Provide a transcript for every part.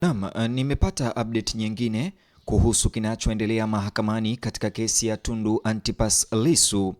Naam, nimepata update nyingine kuhusu kinachoendelea mahakamani katika kesi ya Tundu Antipas Lissu.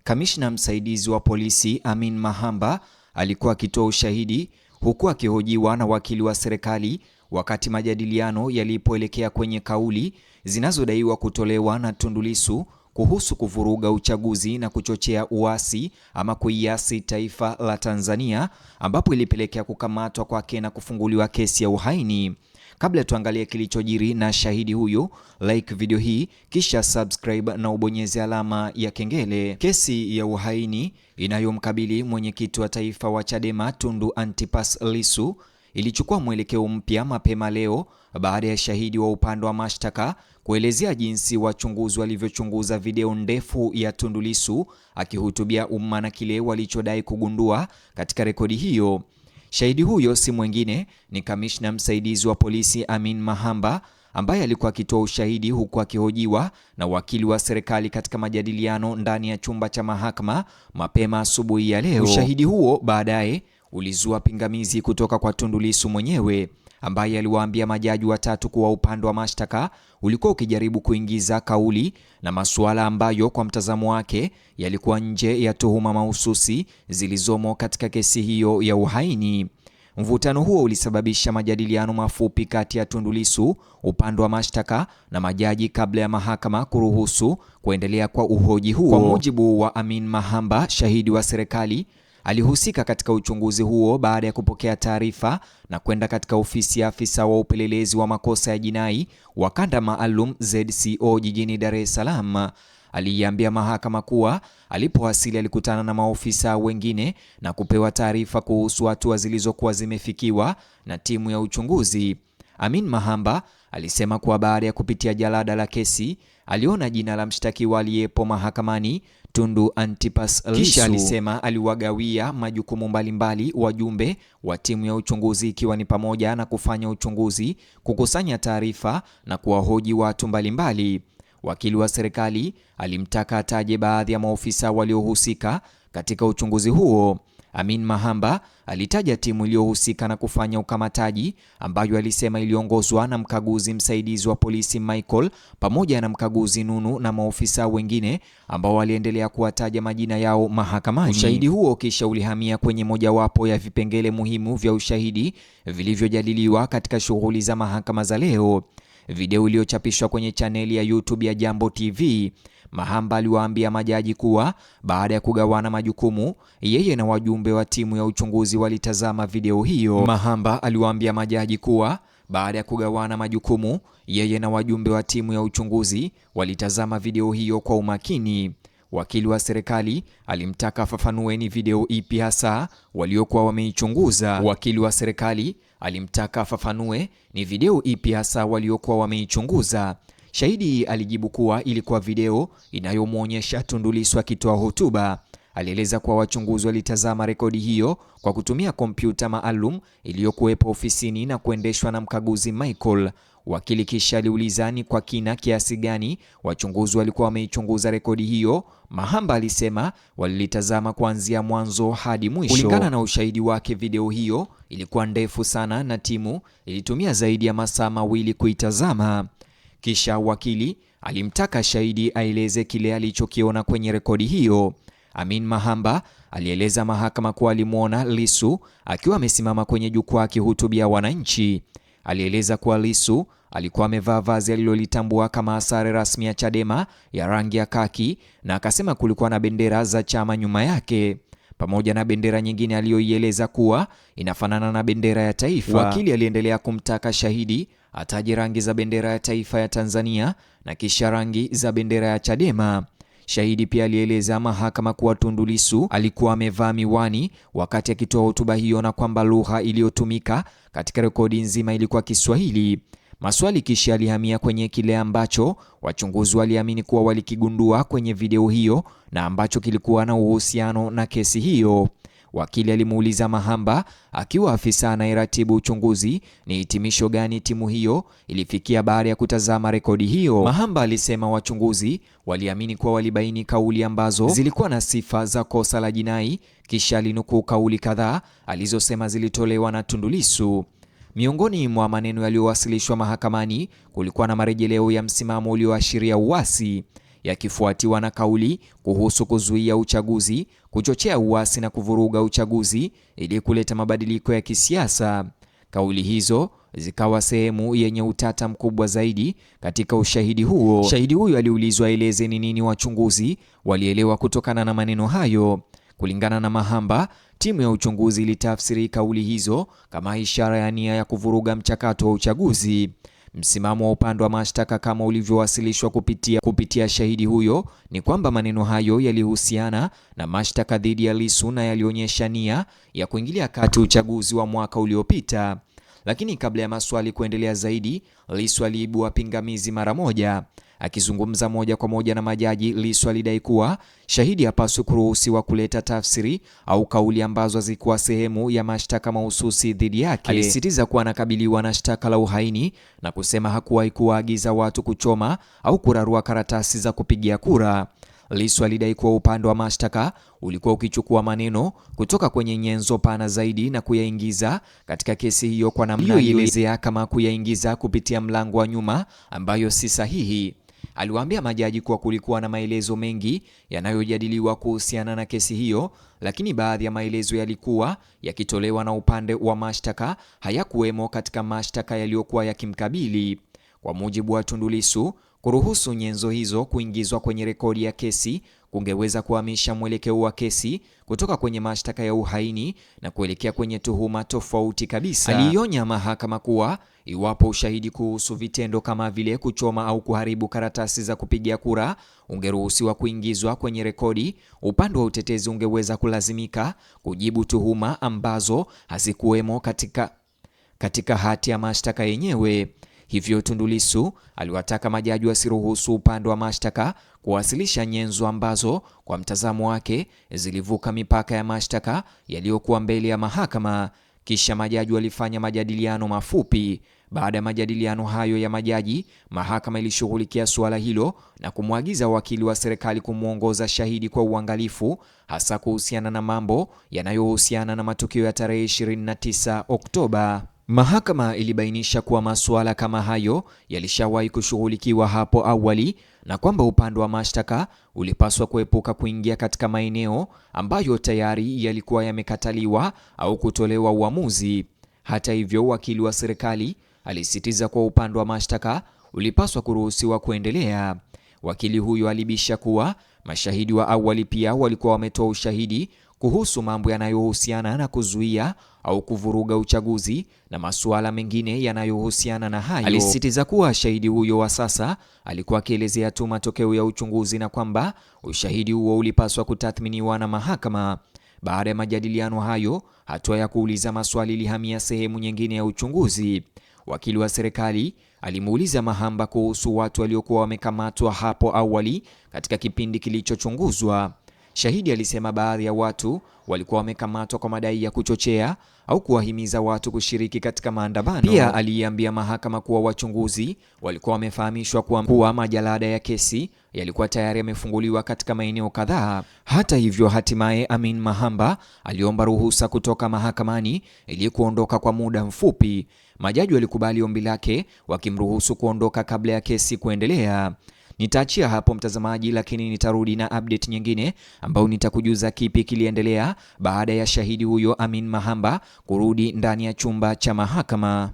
Kamishna msaidizi wa polisi Amin Mahamba alikuwa akitoa ushahidi huku akihojiwa na wakili wa serikali wakati majadiliano yalipoelekea kwenye kauli zinazodaiwa kutolewa na Tundu Lissu kuhusu kuvuruga uchaguzi na kuchochea uasi ama kuiasi taifa la Tanzania, ambapo ilipelekea kukamatwa kwake na kufunguliwa kesi ya uhaini. Kabla tuangalie kilichojiri na shahidi huyu, like video hii kisha subscribe na ubonyeze alama ya kengele. Kesi ya uhaini inayomkabili mwenyekiti wa taifa wa Chadema Tundu Antipas Lissu ilichukua mwelekeo mpya mapema leo baada ya shahidi wa upande wa mashtaka kuelezea jinsi wachunguzi walivyochunguza video ndefu ya Tundu Lissu akihutubia umma na kile walichodai kugundua katika rekodi hiyo. Shahidi huyo si mwingine ni kamishna msaidizi wa polisi Amin Mahamba, ambaye alikuwa akitoa ushahidi huku akihojiwa na wakili wa serikali katika majadiliano ndani ya chumba cha mahakama mapema asubuhi ya leo. Ushahidi huo baadaye ulizua pingamizi kutoka kwa Tundu Lissu mwenyewe, ambaye aliwaambia majaji watatu kuwa upande wa mashtaka ulikuwa ukijaribu kuingiza kauli na masuala ambayo kwa mtazamo wake yalikuwa nje ya tuhuma mahususi zilizomo katika kesi hiyo ya uhaini. Mvutano huo ulisababisha majadiliano mafupi kati ya Tundu Lissu, upande wa mashtaka na majaji kabla ya mahakama kuruhusu kuendelea kwa uhoji huo. Kwa mujibu wa Amin Mahamba, shahidi wa serikali alihusika katika uchunguzi huo baada ya kupokea taarifa na kwenda katika ofisi ya afisa wa upelelezi wa makosa ya jinai wa kanda maalum ZCO jijini Dar es Salaam. Aliiambia mahakama kuwa alipowasili alikutana na maofisa wengine na kupewa taarifa kuhusu hatua zilizokuwa zimefikiwa na timu ya uchunguzi. Amin Mahamba alisema kuwa baada ya kupitia jalada la kesi aliona jina la mshtakiwa aliyepo mahakamani Tundu Antipas Lissu. Kisha alisema aliwagawia majukumu mbalimbali wajumbe wa timu ya uchunguzi, ikiwa ni pamoja na kufanya uchunguzi, kukusanya taarifa na kuwahoji watu mbalimbali. Wakili wa serikali alimtaka ataje baadhi ya maofisa waliohusika katika uchunguzi huo. Amin Mahamba alitaja timu iliyohusika na kufanya ukamataji ambayo alisema iliongozwa na mkaguzi msaidizi wa polisi Michael pamoja na mkaguzi Nunu na maofisa wengine ambao waliendelea kuwataja majina yao mahakamani. Ushahidi huo kisha ulihamia kwenye mojawapo ya vipengele muhimu vya ushahidi vilivyojadiliwa katika shughuli za mahakama za leo. Video iliyochapishwa kwenye chaneli ya YouTube ya Jambo TV, Mahamba aliwaambia majaji kuwa baada ya kugawana majukumu, yeye na wajumbe wa timu ya uchunguzi walitazama video hiyo. Mahamba aliwaambia majaji kuwa baada ya kugawana majukumu, yeye na wajumbe wa timu ya uchunguzi walitazama video hiyo kwa umakini. Wakili wa serikali alimtaka afafanue ni video ipi hasa waliokuwa wameichunguza. Wakili wa serikali alimtaka afafanue ni video ipi hasa waliokuwa wameichunguza. Shahidi alijibu kuwa ilikuwa video inayomwonyesha Tundu Lissu akitoa hotuba. Alieleza kuwa wachunguzi walitazama rekodi hiyo kwa kutumia kompyuta maalum iliyokuwepo ofisini na kuendeshwa na mkaguzi Michael. Wakili kisha aliuliza ni kwa kina kiasi gani wachunguzi walikuwa wameichunguza rekodi hiyo. Mahamba alisema walilitazama kuanzia mwanzo hadi mwisho. Kulingana na ushahidi wake, video hiyo ilikuwa ndefu sana na timu ilitumia zaidi ya masaa mawili kuitazama. Kisha wakili alimtaka shahidi aeleze kile alichokiona kwenye rekodi hiyo. Amin Mahamba alieleza mahakama kuwa alimwona Lissu akiwa amesimama kwenye jukwaa akihutubia wananchi. Alieleza kuwa Lissu alikuwa amevaa vazi alilolitambua kama sare rasmi ya Chadema ya rangi ya kaki, na akasema kulikuwa na bendera za chama nyuma yake pamoja na bendera nyingine aliyoieleza kuwa inafanana na bendera ya taifa. Wakili aliendelea kumtaka shahidi ataje rangi za bendera ya taifa ya Tanzania na kisha rangi za bendera ya Chadema. Shahidi pia alieleza mahakama kuwa Tundu Lissu alikuwa amevaa miwani wakati akitoa hotuba hiyo na kwamba lugha iliyotumika katika rekodi nzima ilikuwa Kiswahili. Maswali kisha alihamia kwenye kile ambacho wachunguzi waliamini kuwa walikigundua kwenye video hiyo na ambacho kilikuwa na uhusiano na kesi hiyo. Wakili alimuuliza Mahamba, akiwa afisa anayeratibu uchunguzi, ni hitimisho gani timu hiyo ilifikia baada ya kutazama rekodi hiyo. Mahamba alisema wachunguzi waliamini kuwa walibaini kauli ambazo zilikuwa na sifa za kosa la jinai, kisha alinukuu kauli kadhaa alizosema zilitolewa na Tundu Lissu. Miongoni mwa maneno yaliyowasilishwa mahakamani kulikuwa na marejeleo ya msimamo ulioashiria uasi, yakifuatiwa na kauli kuhusu kuzuia uchaguzi, kuchochea uasi na kuvuruga uchaguzi ili kuleta mabadiliko ya kisiasa. Kauli hizo zikawa sehemu yenye utata mkubwa zaidi katika ushahidi huo. Shahidi huyo aliulizwa aeleze ni nini wachunguzi walielewa kutokana na maneno hayo. Kulingana na Mahamba, timu ya uchunguzi ilitafsiri kauli hizo kama ishara ya nia ya kuvuruga mchakato wa uchaguzi. Msimamo wa upande wa mashtaka kama ulivyowasilishwa kupitia shahidi huyo ni kwamba maneno hayo yalihusiana na mashtaka dhidi ya Lissu na yalionyesha nia ya kuingilia kati uchaguzi wa mwaka uliopita. Lakini kabla ya maswali kuendelea zaidi, Lissu aliibua pingamizi mara moja. Akizungumza moja kwa moja na majaji, Lissu alidai kuwa shahidi hapaswi kuruhusiwa kuleta tafsiri au kauli ambazo hazikuwa sehemu ya mashtaka mahususi dhidi yake. Alisisitiza kuwa anakabiliwa na shtaka la uhaini na kusema hakuwahi kuwaagiza watu kuchoma au kurarua karatasi za kupigia kura. Lissu alidai kuwa upande wa mashtaka ulikuwa ukichukua maneno kutoka kwenye nyenzo pana zaidi na kuyaingiza katika kesi hiyo kwa namna iliyoelezea kama kuyaingiza kupitia mlango wa nyuma, ambayo si sahihi. Aliwaambia majaji kuwa kulikuwa na maelezo mengi yanayojadiliwa kuhusiana na kesi hiyo, lakini baadhi ya maelezo yalikuwa yakitolewa na upande wa mashtaka hayakuwemo katika mashtaka yaliyokuwa yakimkabili. Kwa mujibu wa Tundu Lissu, kuruhusu nyenzo hizo kuingizwa kwenye rekodi ya kesi kungeweza kuhamisha mwelekeo wa kesi kutoka kwenye mashtaka ya uhaini na kuelekea kwenye tuhuma tofauti kabisa. Alionya mahakama kuwa iwapo ushahidi kuhusu vitendo kama vile kuchoma au kuharibu karatasi za kupigia kura ungeruhusiwa kuingizwa kwenye rekodi, upande wa utetezi ungeweza kulazimika kujibu tuhuma ambazo hazikuwemo katika hati ya mashtaka yenyewe. Hivyo Tundu Lissu aliwataka majaji wasiruhusu upande wa mashtaka kuwasilisha nyenzo ambazo kwa mtazamo wake zilivuka mipaka ya mashtaka yaliyokuwa mbele ya mahakama. Kisha majaji walifanya majadiliano mafupi. Baada ya majadiliano hayo ya majaji, mahakama ilishughulikia suala hilo na kumwagiza wakili wa serikali kumwongoza shahidi kwa uangalifu, hasa kuhusiana na mambo yanayohusiana na matukio ya tarehe 29 Oktoba. Mahakama ilibainisha kuwa masuala kama hayo yalishawahi kushughulikiwa hapo awali na kwamba upande wa mashtaka ulipaswa kuepuka kuingia katika maeneo ambayo tayari yalikuwa yamekataliwa au kutolewa uamuzi. Hata hivyo, wakili wa serikali alisisitiza kuwa upande wa mashtaka ulipaswa kuruhusiwa kuendelea. Wakili huyo alibisha kuwa mashahidi wa awali pia walikuwa wametoa ushahidi kuhusu mambo yanayohusiana na kuzuia au kuvuruga uchaguzi na masuala mengine yanayohusiana na hayo. Alisisitiza kuwa shahidi huyo wa sasa alikuwa akielezea tu matokeo ya uchunguzi na kwamba ushahidi huo ulipaswa kutathminiwa na mahakama. Baada ya majadiliano hayo, hatua ya kuuliza maswali ilihamia sehemu nyingine ya uchunguzi. Wakili wa serikali alimuuliza Mahamba kuhusu watu waliokuwa wamekamatwa hapo awali katika kipindi kilichochunguzwa. Shahidi alisema baadhi ya watu walikuwa wamekamatwa kwa madai ya kuchochea au kuwahimiza watu kushiriki katika maandamano. Pia aliambia mahakama kuwa wachunguzi walikuwa wamefahamishwa kuwa majalada ya kesi yalikuwa tayari yamefunguliwa katika maeneo kadhaa. Hata hivyo, hatimaye Amin Mahamba aliomba ruhusa kutoka mahakamani ili kuondoka kwa muda mfupi. Majaji walikubali ombi lake, wakimruhusu kuondoka kabla ya kesi kuendelea. Nitaachia hapo mtazamaji, lakini nitarudi na update nyingine ambayo nitakujuza kipi kiliendelea baada ya shahidi huyo Amin Mahamba kurudi ndani ya chumba cha mahakama.